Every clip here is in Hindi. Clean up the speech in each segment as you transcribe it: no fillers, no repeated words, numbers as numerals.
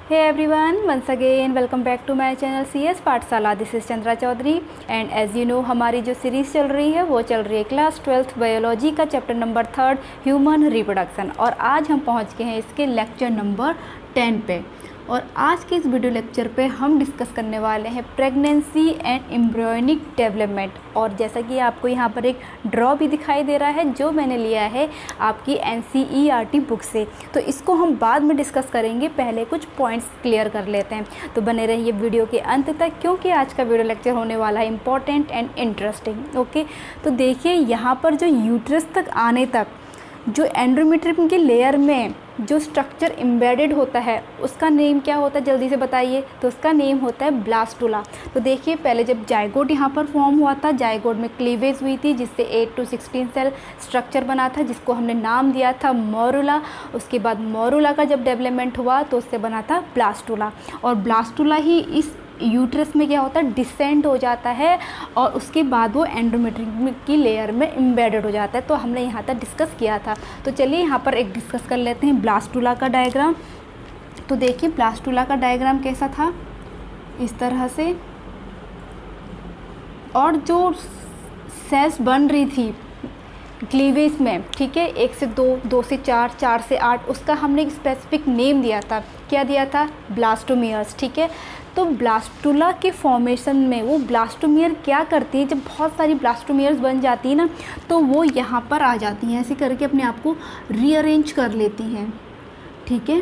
Hey everyone, once again welcome back to my channel CS Pathshala. This is Chandra Chaudhary and as you know हमारी जो सीरीज़ चल रही है वो चल रही है क्लास 12th बायोलॉजी का चैप्टर नंबर 3 ह्यूमन रिप्रोडक्शन. और आज हम पहुंच गए हैं इसके लेक्चर नंबर 10 पे. और आज के इस वीडियो लेक्चर पे हम डिस्कस करने वाले हैं प्रेगनेंसी एंड एम्ब्रियोनिक डेवलपमेंट. और जैसा कि आपको यहाँ पर एक ड्रॉ भी दिखाई दे रहा है जो मैंने लिया है आपकी NCERT बुक से, तो इसको हम बाद में डिस्कस करेंगे. पहले कुछ पॉइंट्स क्लियर कर लेते हैं. तो बने रहिए वीडियो के अंत तक क्योंकि आज का वीडियो लेक्चर होने वाला है इंपॉर्टेंट एंड इंटरेस्टिंग. ओके, तो देखिए यहाँ पर जो यूट्रस तक आने तक जो एंडोमेट्रियम की लेयर में जो स्ट्रक्चर एम्बेडेड होता है उसका नेम क्या होता है, जल्दी से बताइए. तो उसका नेम होता है ब्लास्टुला. तो देखिए पहले जब जाइगोट यहाँ पर फॉर्म हुआ था, जाइगोट में क्लीवेज हुई थी जिससे 8 to 16 सेल स्ट्रक्चर बना था जिसको हमने नाम दिया था मोरुला. उसके बाद मोरुला का जब डेवलपमेंट हुआ तो उससे बना था ब्लास्टुला. और ब्लास्टुला ही इस यूट्रस में क्या होता है, डिसेंड हो जाता है और उसके बाद वो एंडोमेट्रियम की लेयर में एम्बेडेड हो जाता है. तो हमने यहाँ तक डिस्कस किया था. तो चलिए यहाँ पर एक डिस्कस कर लेते हैं ब्लास्टुला का डायग्राम. तो देखिए ब्लास्टुला का डायग्राम कैसा था, इस तरह से. और जो सेल्स बन रही थी क्लीवेज में, ठीक है, 1 से 2, 2 से 4, 4 से 8, उसका हमने एक स्पेसिफिक नेम दिया था. क्या दिया था? ब्लास्टोमियर्स. ठीक है, तो ब्लास्टुला के फॉर्मेशन में वो ब्लास्टोमियर क्या करती है, जब बहुत सारी ब्लास्टोमियर्स बन जाती है ना तो वो यहाँ पर आ जाती हैं, ऐसे करके अपने आप को रीअरेंज कर लेती हैं. ठीक है,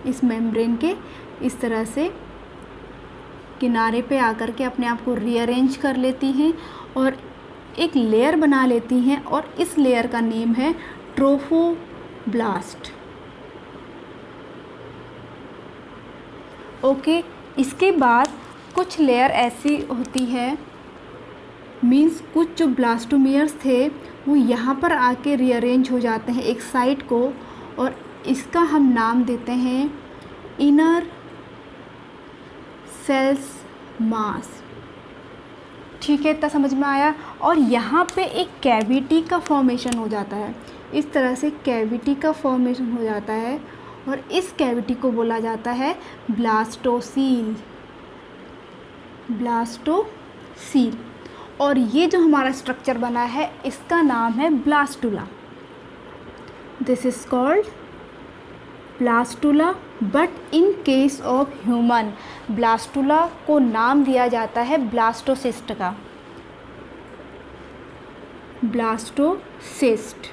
इस मेम्ब्रेन के इस तरह से किनारे पे आकर के अपने आप को रीअरेंज कर लेती हैं और एक लेयर बना लेती हैं. और इस लेयर का नेम है ट्रोफोब्लास्ट. ओके, इसके बाद कुछ लेयर ऐसी होती है, मींस कुछ जो ब्लास्टोमियर्स थे वो यहाँ पर आके रीअरेंज हो जाते हैं एक साइड को, और इसका हम नाम देते हैं इनर सेल्स मास. ठीक है, इतना समझ में आया. और यहाँ पे एक कैविटी का फॉर्मेशन हो जाता है, इस तरह से कैविटी का फॉर्मेशन हो जाता है और इस कैविटी को बोला जाता है ब्लास्टोसील. ब्लास्टोसील. और ये जो हमारा स्ट्रक्चर बना है इसका नाम है blastula. This is called blastula. But in case of human blastula को नाम दिया जाता है ब्लास्टोसिस्ट का. ब्लास्टोसिस्ट.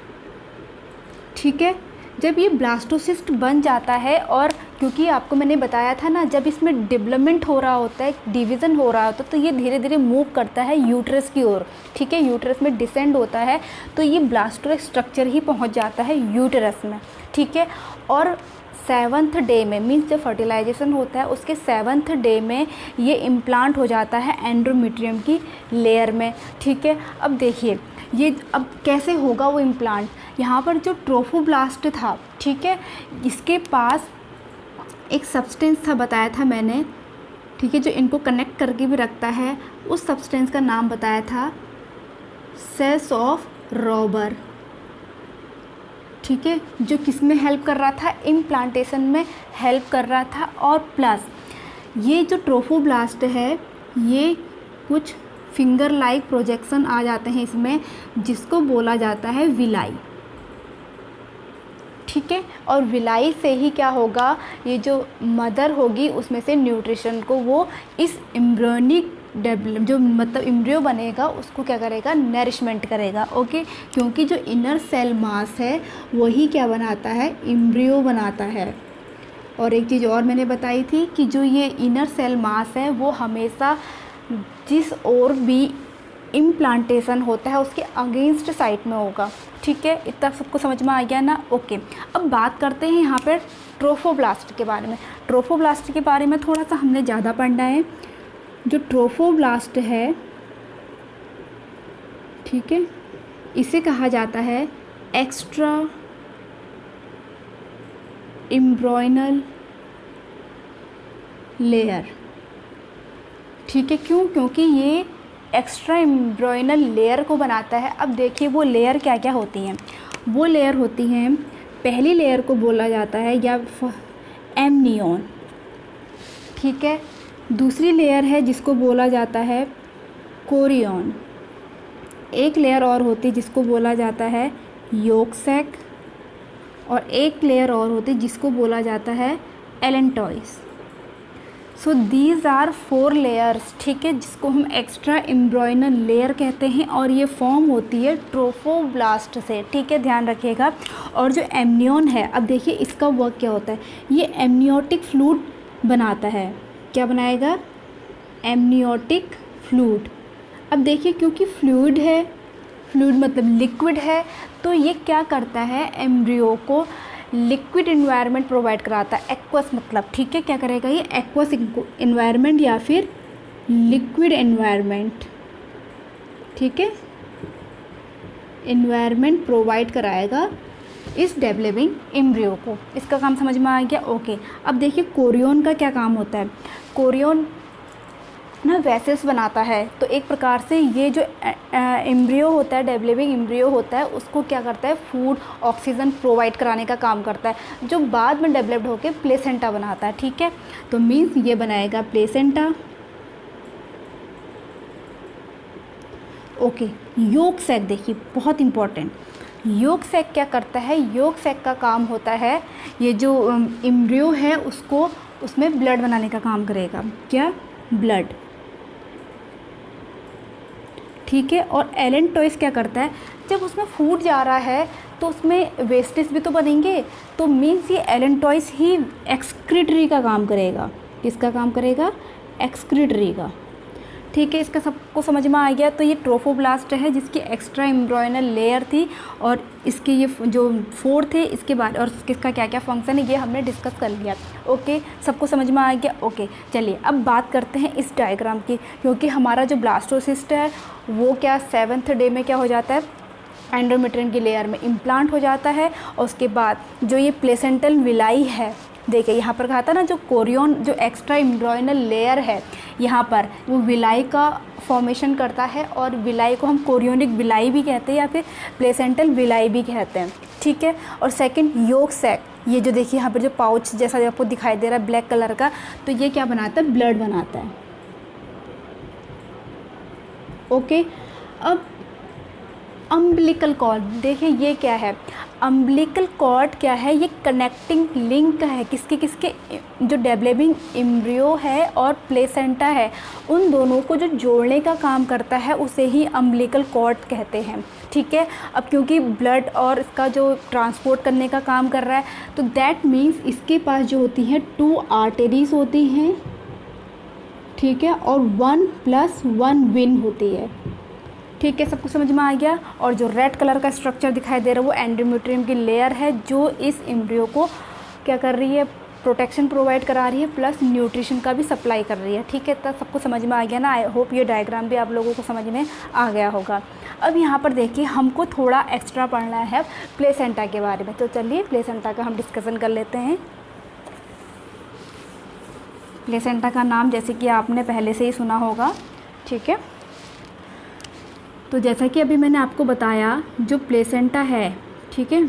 ठीक है, जब ये ब्लास्टोसिस्ट बन जाता है, और क्योंकि आपको मैंने बताया था ना जब इसमें डेवलपमेंट हो रहा होता है, डिवीज़न हो रहा होता है, तो ये धीरे धीरे मूव करता है यूट्रस की ओर. ठीक है, यूट्रस में डिसेंड होता है तो ये ब्लास्टोसिल स्ट्रक्चर ही पहुंच जाता है यूट्रस में. ठीक है, और 7th डे में, मीन्स जब फर्टिलाइजेशन होता है उसके 7th डे में ये इम्प्लांट हो जाता है एंडोमेट्रियम की लेयर में. ठीक है, अब देखिए ये अब कैसे होगा वो इम्प्लांट. यहाँ पर जो ट्रोफोब्लास्ट था, ठीक है, इसके पास एक सब्सटेंस था, बताया था मैंने. ठीक है, जो इनको कनेक्ट करके भी रखता है, उस सब्सटेंस का नाम बताया था सेल्स ऑफ रॉबर. ठीक है, जो किस में हेल्प कर रहा था, इम्प्लांटेशन में हेल्प कर रहा था. और प्लस ये जो ट्रोफोब्लास्ट है ये कुछ फिंगर लाइक प्रोजेक्शन आ जाते हैं इसमें जिसको बोला जाता है विलाई. ठीक है, और विलाई से ही क्या होगा, ये जो मदर होगी उसमें से न्यूट्रिशन को वो इस एम्ब्रियोनिक डेवलप जो मतलब एम्ब्रियो बनेगा उसको क्या करेगा, नरिशमेंट करेगा. ओके, क्योंकि जो इनर सेल मास है वही क्या बनाता है, एम्ब्रियो बनाता है. और एक चीज़ और मैंने बताई थी कि जो ये इनर सेल मास है वो हमेशा जिस ओर भी इम्प्लांटेशन होता है उसके अगेंस्ट साइड में होगा. ठीक है, इतना सबको समझ में आ गया ना. ओके, अब बात करते हैं यहाँ पर ट्रोफोब्लास्ट के बारे में. ट्रोफोब्लास्ट के बारे में थोड़ा सा हमने ज़्यादा पढ़ना है. जो ट्रोफोब्लास्ट है, ठीक है, इसे कहा जाता है एक्स्ट्रा एम्ब्रियोनल लेयर. ठीक है, क्यों? क्योंकि ये एक्स्ट्रा एम्ब्रियोनल लेयर को बनाता है. अब देखिए वो लेयर क्या क्या होती हैं. वो लेयर होती हैं, पहली लेयर को बोला जाता है या एमनियन. ठीक है। दूसरी लेयर है जिसको बोला जाता है कोरियन। एक लेयर और होती है जिसको बोला जाता है योक सैक, और एक लेयर और होती है जिसको बोला जाता है allantois. So these are 4 layers, ठीक है, जिसको हम एक्स्ट्रा एम्ब्रॉयनल लेयर कहते हैं, और ये फॉर्म होती है ट्रोफोब्लास्ट से, ठीक है, ध्यान रखिएगा। और जो एमनियन है, अब देखिए इसका वर्क क्या होता है, ये एमनियोटिक फ्लूइड बनाता है। क्या बनाएगा? Amniotic fluid. अब देखिए क्योंकि फ्लूइड है, फ्लूइड मतलब लिक्विड है, तो ये क्या करता है, एम्ब्रियो को लिक्विड इन्वायरमेंट प्रोवाइड कराता है। एक्वस मतलब, ठीक है, क्या करेगा ये, एक्वस इन्वायरमेंट या फिर लिक्विड इन्वायरमेंट, ठीक है, इन्वायरमेंट प्रोवाइड कराएगा इस डेवलपिंग एम्ब्रियो को। इसका काम समझ में आ गया? ओके। अब देखिए कोरियन का क्या काम होता है। कोरियन ना वेसल्स बनाता है, तो एक प्रकार से ये जो एम्ब्रियो होता है, डेवलपिंग एम्ब्रियो होता है, उसको क्या करता है, फूड ऑक्सीजन प्रोवाइड कराने का काम करता है, जो बाद में डेवलप्ड होकर प्लेसेंटा बनाता है, ठीक है। तो मीन्स ये बनाएगा प्लेसेंटा। ओके। योक सैक देखिए बहुत इंपॉर्टेंट, योक सैक क्या करता है, योक सैक का काम होता है, ये जो एम्ब्रियो है उसको, उसमें ब्लड बनाने का काम करेगा। क्या? ब्लड, ठीक है। और एलेंटॉइस क्या करता है, जब उसमें फूड जा रहा है तो उसमें वेस्टेज भी तो बनेंगे, तो मीन्स ये एलेंटॉइस ही एक्सक्रीटरी का काम करेगा। किसका काम करेगा? एक्सक्रीटरी का, ठीक है। इसका सबको समझ में आ गया। तो ये ट्रोफोब्लास्ट है जिसकी एक्स्ट्रा एम्ब्रॉयनल लेयर थी, और इसके ये जो 4 थे, इसके बाद और किसका क्या क्या फंक्शन है ये हमने डिस्कस कर लिया। ओके, सबको समझ में आ गया? ओके, चलिए अब बात करते हैं इस डायग्राम की, क्योंकि हमारा जो ब्लास्टोसिस्ट है वो क्या 7th डे में क्या हो जाता है, एंडोमेट्रियम की लेयर में इम्प्लांट हो जाता है। और उसके बाद जो ये प्लेसेंटल विलाई है, देखिए यहाँ पर कहा था ना, जो कोरियन जो एक्स्ट्रा एम्ब्रॉयनल लेयर है यहाँ पर, वो विलाई का फॉर्मेशन करता है, और विलाई को हम कोरियोनिक विलाई भी कहते हैं या फिर प्लेसेंटल विलाई भी कहते हैं, ठीक है। और सेकंड योक सैक, ये जो देखिए यहाँ पर जो पाउच जैसा आपको दिखाई दे रहा है ब्लैक कलर का, तो ये क्या बनाता है, ब्लड बनाता है। ओके। अब अम्बिलिकल कॉर्ड, देखिए ये क्या है, अम्बिलिकल कॉर्ड क्या है, ये कनेक्टिंग लिंक है किसके किसके, जो डेवलपिंग एम्ब्रियो है और प्लेसेंटा है, उन दोनों को जो जोड़ने का काम करता है उसे ही अम्बिलिकल कॉर्ड कहते हैं, ठीक है। अब क्योंकि ब्लड और इसका जो ट्रांसपोर्ट करने का काम कर रहा है, तो दैट मीन्स इसके पास जो होती हैं 2 आर्टरीज होती हैं, ठीक है, और 1 + 1 वेन होती है, ठीक है। सबको समझ में आ गया। और जो रेड कलर का स्ट्रक्चर दिखाई दे रहा है वो एंडोमेट्रियम की लेयर है, जो इस एम्ब्रियो को क्या कर रही है, प्रोटेक्शन प्रोवाइड करा रही है, प्लस न्यूट्रिशन का भी सप्लाई कर रही है, ठीक है। तो सबको समझ में आ गया ना। आई होप ये डायग्राम भी आप लोगों को समझ में आ गया होगा। अब यहाँ पर देखिए हमको थोड़ा एक्स्ट्रा पढ़ना है प्लेसेंटा के बारे में, तो चलिए प्लेसेंटा का हम डिस्कशन कर लेते हैं। प्लेसेंटा का नाम जैसे कि आपने पहले से ही सुना होगा, ठीक है। तो जैसा कि अभी मैंने आपको बताया, जो प्लेसेंटा है, ठीक है,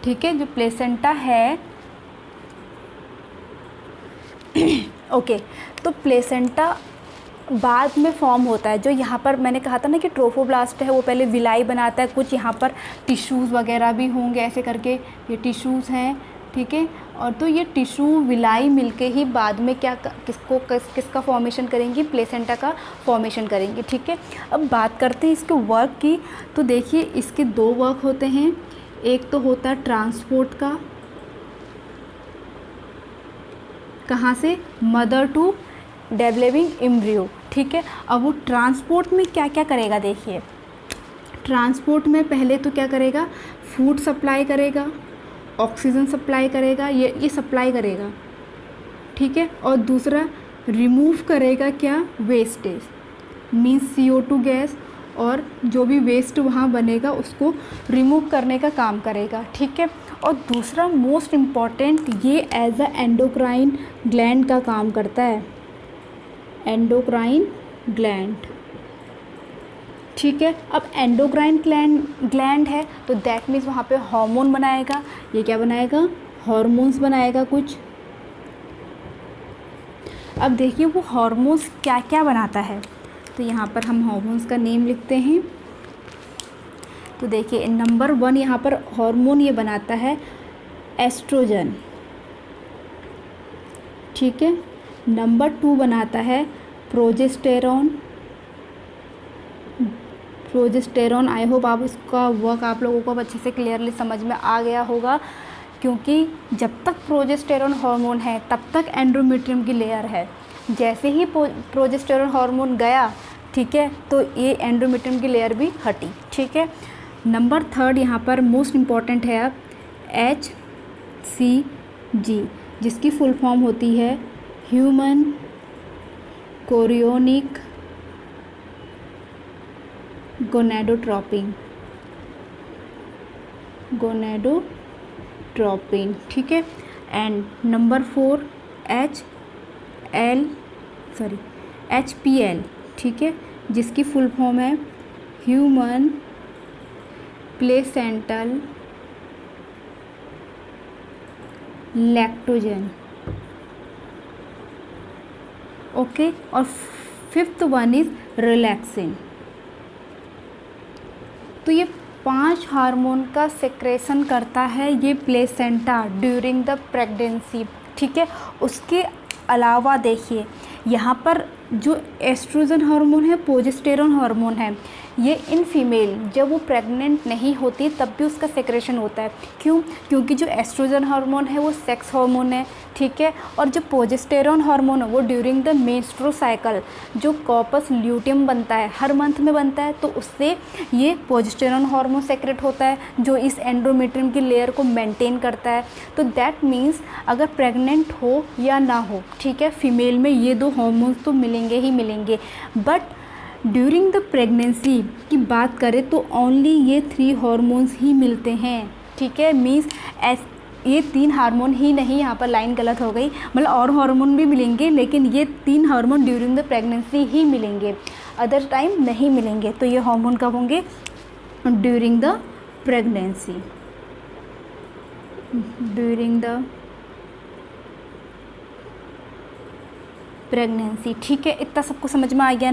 ठीक है, जो प्लेसेंटा है ओके, तो प्लेसेंटा बाद में फॉर्म होता है। जो यहाँ पर मैंने कहा था ना कि ट्रोफोब्लास्ट है, वो पहले विलाई बनाता है, कुछ यहाँ पर टिश्यूज़ वगैरह भी होंगे, ऐसे करके ये टिश्यूज़ हैं, ठीक है। और तो ये टिश्यू विलाई मिलके ही बाद में क्या किसका फॉर्मेशन करेंगी, प्लेसेंटा का फॉर्मेशन करेंगी, ठीक है। अब बात करते हैं इसके वर्क की। तो देखिए इसके 2 वर्क होते हैं, एक तो होता है ट्रांसपोर्ट का, कहाँ से, मदर टू डेवलपिंग एम्ब्रियो, ठीक है। अब वो ट्रांसपोर्ट में क्या क्या करेगा, देखिए ट्रांसपोर्ट में पहले तो क्या करेगा, फूड सप्लाई करेगा, ऑक्सीजन सप्लाई करेगा, ये सप्लाई करेगा, ठीक है। और दूसरा रिमूव करेगा क्या, वेस्टेज, मीन्स CO2 गैस, और जो भी वेस्ट वहाँ बनेगा उसको रिमूव करने का काम करेगा, ठीक है। और दूसरा मोस्ट इम्पॉर्टेंट, ये एज अ एंडोक्राइन ग्लैंड का काम करता है, एंडोक्राइन ग्लैंड, ठीक है। अब एंडोक्राइन ग्लैंड है तो दैट मीन्स वहाँ पे हार्मोन बनाएगा। ये क्या बनाएगा? हार्मोन्स बनाएगा कुछ। अब देखिए वो हार्मोन्स क्या क्या बनाता है, तो यहाँ पर हम हार्मोन्स का नेम लिखते हैं। तो देखिए नंबर 1 यहाँ पर हार्मोन ये बनाता है एस्ट्रोजन, ठीक है। नंबर 2 बनाता है प्रोजेस्टेरॉन। आई होप आप इसका वर्क आप लोगों को अब अच्छे से क्लियरली समझ में आ गया होगा, क्योंकि जब तक प्रोजेस्टेरॉन हार्मोन है तब तक एंडोमेट्रियम की लेयर है। जैसे ही प्रोजेस्टेरॉन हार्मोन गया, ठीक है, तो ये एंडोमेट्रियम की लेयर भी हटी, ठीक है। नंबर 3 यहाँ पर मोस्ट इम्पॉर्टेंट है अब HCG, जिसकी फुल फॉर्म होती है ह्यूमन कोरियोनिक गोनेडोट्रोपिन, ठीक है। एंड नंबर 4 HPL, ठीक है, जिसकी फुल फॉर्म है ह्यूमन प्लेसेंटल लैक्टोजन, ओके। और 5th वन इज रिलैक्सिन। तो ये 5 हार्मोन का सेक्रेशन करता है ये प्लेसेंटा ड्यूरिंग द प्रेगनेंसी, ठीक है। उसके अलावा देखिए यहाँ पर जो एस्ट्रोजन हार्मोन है, प्रोजेस्टेरॉन हार्मोन है, ये इन फीमेल जब वो प्रेग्नेंट नहीं होती तब भी उसका सेक्रेशन होता है। क्यों? क्योंकि जो एस्ट्रोजन हार्मोन है वो सेक्स हार्मोन है, ठीक है। और जो प्रोजेस्टेरॉन हार्मोन है वो ड्यूरिंग द मेंस्ट्रुअल साइकिल जो कॉर्पस ल्यूटियम बनता है, हर मंथ में बनता है, तो उससे ये प्रोजेस्टेरॉन हार्मोन सेक्रेट होता है जो इस एंडोमेट्रियम की लेयर को मेंटेन करता है। तो दैट मीन्स अगर प्रेग्नेंट हो या ना हो, ठीक है, फीमेल में ये 2 हार्मोन्स तो मिलेंगे ही मिलेंगे। बट ड्यूरिंग द प्रेगनेंसी की बात करें तो ओनली ये 3 हार्मोन्स ही मिलते हैं, ठीक है। मीन्स ये 3 हार्मोन ही नहीं, यहाँ पर लाइन गलत हो गई, मतलब और हार्मोन भी मिलेंगे लेकिन ये 3 हार्मोन ड्यूरिंग द प्रेगनेंसी ही मिलेंगे, अदर टाइम नहीं मिलेंगे। तो ये हार्मोन कब होंगे? ड्यूरिंग द प्रेगनेंसी, ठीक है। इतना सबको समझ में आ गया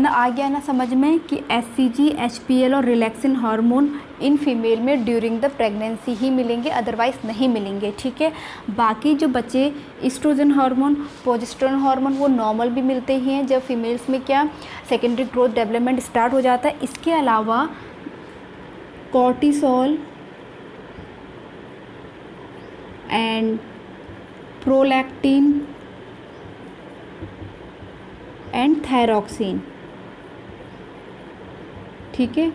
ना समझ में कि HCG, HPL और रिलैक्सिन हार्मोन इन फीमेल में ड्यूरिंग द प्रेगनेंसी ही मिलेंगे, अदरवाइज नहीं मिलेंगे, ठीक है। बाकी जो बचे ईस्ट्रोजन हार्मोन, प्रोजेस्टेरॉन हार्मोन वो नॉर्मल भी मिलते ही हैं जब फीमेल्स में क्या सेकेंडरी ग्रोथ डेवलपमेंट स्टार्ट हो जाता है। इसके अलावा cortisol and prolactin and thyroxine, ठीक है।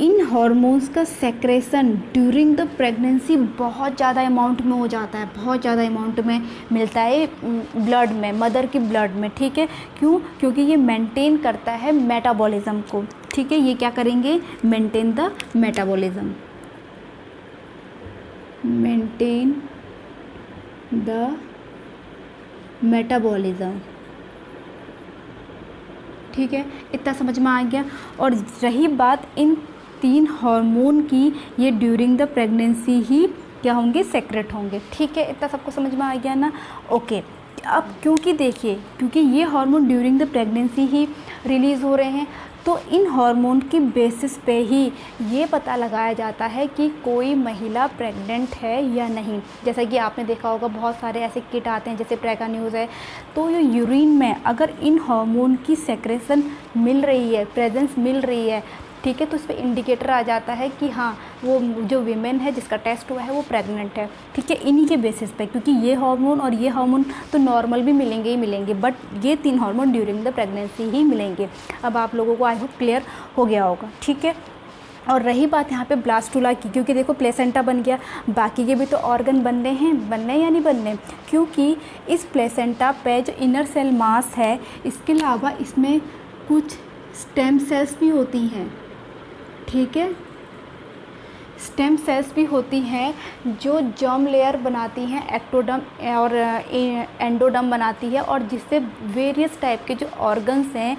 इन हार्मोन्स का सेक्रेशन ड्यूरिंग द प्रेगनेंसी बहुत ज़्यादा अमाउंट में हो जाता है, बहुत ज़्यादा अमाउंट में मिलता है ब्लड में, मदर की ब्लड में, ठीक है। क्यों? क्योंकि ये मेंटेन करता है मेटाबॉलिज्म को, ठीक है। ये क्या करेंगे? मेंटेन द मेटाबॉलिज्म, ठीक है। इतना समझ में आ गया। और रही बात इन 3 हार्मोन की, ये ड्यूरिंग द प्रेगनेंसी ही क्या होंगे? सेक्रेट होंगे, ठीक है। इतना सबको समझ में आ गया ना? ओके। अब क्योंकि ये hormone during the pregnancy he release हो रहे हैं, तो इन हार्मोन की बेसिस पे ही ये पता लगाया जाता है कि कोई महिला प्रेग्नेंट है या नहीं। जैसा कि आपने देखा होगा बहुत सारे ऐसे किट आते हैं जैसे प्रेगा न्यूज़ है, तो ये यूरिन में अगर इन हार्मोन की सेक्रेशन मिल रही है, प्रेजेंस मिल रही है, ठीक है, तो इस पर इंडिकेटर आ जाता है कि हाँ वो जो वीमेन है जिसका टेस्ट हुआ है वो प्रेग्नेंट है, ठीक है। इन्हीं के बेसिस पे, क्योंकि ये हार्मोन और ये हार्मोन तो नॉर्मल भी मिलेंगे ही मिलेंगे, बट ये 3 हार्मोन ड्यूरिंग द प्रेगनेंसी ही मिलेंगे। अब आप लोगों को आई होप क्लियर हो गया होगा, ठीक है। और रही बात यहाँ पे ब्लास्टुला की, क्योंकि देखो प्लेसेंटा बन गया, बाकी के भी तो ऑर्गन बनने या नहीं बनने, क्योंकि इस प्लेसेंटा पे जो इनर सेल मास है, इसके अलावा इसमें कुछ स्टेम सेल्स भी होती हैं, ठीक है। स्टेम सेल्स भी होती हैं जो जर्म लेयर बनाती हैं, एक्टोडर्म और एंडोडर्म बनाती है, और जिससे वेरियस टाइप के जो ऑर्गन्स हैं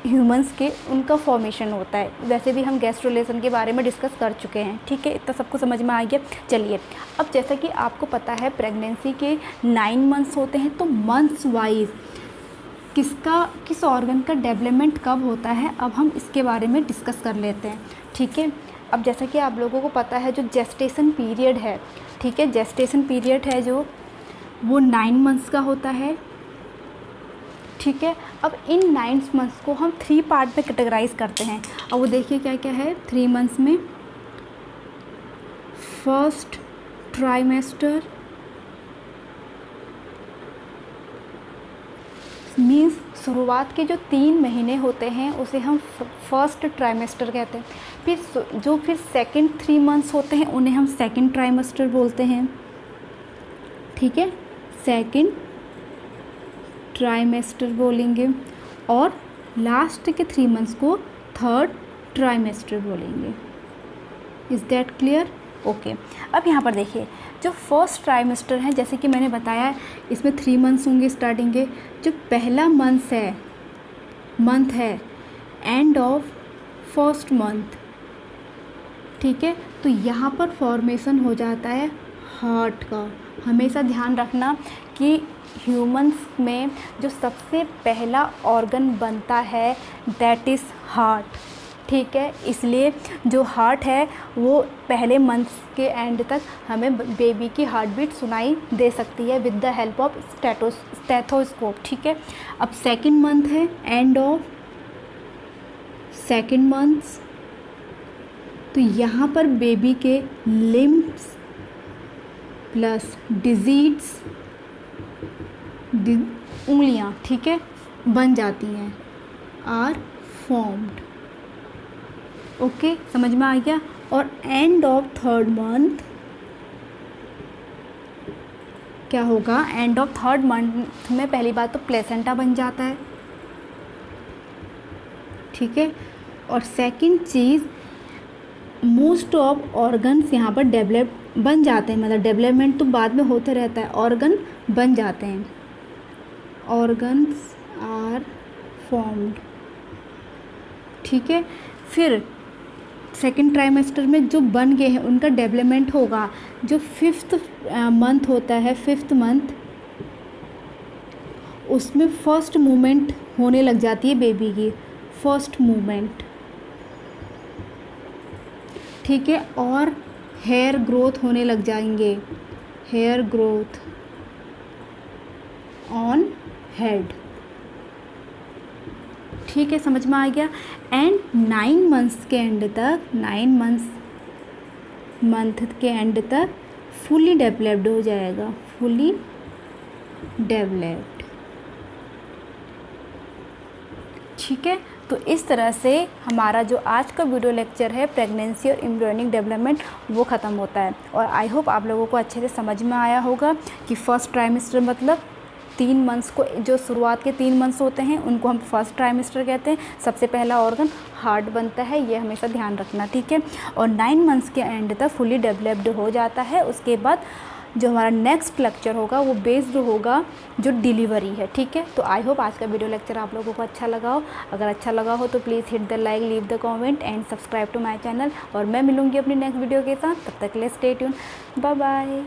ह्यूमंस के उनका फॉर्मेशन होता है। वैसे भी हम गैस्ट्रोलेशन के बारे में डिस्कस कर चुके हैं, ठीक है, इतना सबको समझ में आ गया। चलिए, अब जैसा कि आपको पता है प्रेगनेंसी के 9 मंथ्स होते हैं, तो मंथ्स वाइज किस ऑर्गन का डेवलपमेंट कब होता है, अब हम इसके बारे में डिस्कस कर लेते हैं, ठीक है। अब जैसा कि आप लोगों को पता है जो जेस्टेशन पीरियड है, ठीक है, जेस्टेशन पीरियड है जो वो 9 मंथ्स का होता है, ठीक है। अब इन 9 मंथ्स को हम 3 पार्ट में कैटेगराइज करते हैं। अब वो देखिए क्या क्या है 3 मंथ्स में। फर्स्ट ट्राइमेस्टर मीन्स शुरुआत के जो 3 महीने होते हैं उसे हम फर्स्ट ट्राइमेस्टर कहते हैं। फिर सेकंड 3 मंथ्स होते हैं उन्हें हम सेकंड ट्राइमेस्टर बोलते हैं, ठीक है, सेकंड ट्राइमेस्टर बोलेंगे। और लास्ट के 3 मंथ्स को थर्ड ट्राइमेस्टर बोलेंगे। Is that clear? ओके। अब यहाँ पर देखिए जो फर्स्ट ट्राइमेस्टर है, जैसे कि मैंने बताया इसमें 3 मंथ्स होंगे स्टार्टिंग के। जो पहला मंथ है एंड ऑफ फर्स्ट मंथ, ठीक है, तो यहाँ पर फॉर्मेशन हो जाता है हार्ट का। हमेशा ध्यान रखना कि ह्यूमंस में जो सबसे पहला ऑर्गन बनता है दैट इज़ हार्ट, ठीक है। इसलिए जो हार्ट है वो पहले मंथ के एंड तक हमें बेबी की हार्ट बीट सुनाई दे सकती है with the help of stethoscope, ठीक है। अब सेकंड मंथ है, एंड ऑफ सेकंड मंथ्स, तो यहाँ पर बेबी के लिम्ब्स प्लस डिजीज़ उंगलियाँ, ठीक है, बन जाती हैं, आर फॉर्म्ड। ओके, समझ में आ गया। और एंड ऑफ थर्ड मंथ क्या होगा? एंड ऑफ थर्ड मंथ में पहली बात तो प्लेसेंटा बन जाता है, ठीक है। और second cheese most of organs यहाँ पर डेवलप बन जाते हैं, मतलब डेवलपमेंट तो बाद में होते रहता है, ऑर्गन बन जाते हैं, ऑर्गन्स आर फॉर्म्ड, ठीक है। फिर सेकेंड ट्राइमेस्टर में जो बन गए हैं उनका डेवलपमेंट होगा। जो 5th मंथ होता है, 5th मंथ, उसमें फर्स्ट मूवमेंट होने लग जाती है बेबी की, फर्स्ट मूवमेंट, ठीक है। और हेयर ग्रोथ होने लग जाएंगे, हेयर ग्रोथ ऑन हेड, ठीक है, समझ में आ गया। एंड 9 मंथ्स के एंड तक, 9 मंथ के एंड तक फुली डेवलप्ड हो जाएगा, फुली डेवलप्ड, ठीक है। तो इस तरह से हमारा जो आज का वीडियो लेक्चर है प्रेगनेंसी और एम्ब्रियोनिक डेवलपमेंट वो ख़त्म होता है। और आई होप आप लोगों को अच्छे से समझ में आया होगा कि फर्स्ट ट्राइमेस्टर मतलब 3 मंथ्स को, जो शुरुआत के 3 मंथ्स होते हैं उनको हम फर्स्ट ट्राइमेस्टर कहते हैं। सबसे पहला ऑर्गन हार्ट बनता है, ये हमेशा ध्यान रखना, ठीक है। और 9 मंथ्स के एंड तक फुली डेवलप्ड हो जाता है। उसके बाद जो हमारा नेक्स्ट लेक्चर होगा वो बेस्ड होगा जो डिलीवरी है, ठीक है। तो आई होप आज का वीडियो लेक्चर आप लोगों को अच्छा लगा हो। अगर अच्छा लगा हो तो please hit the like, leave the comment and subscribe to my channel. और मैं मिलूंगी अपनी नेक्स्ट वीडियो के साथ, तब तक के लिए स्टे ट्यून, बाय बाय।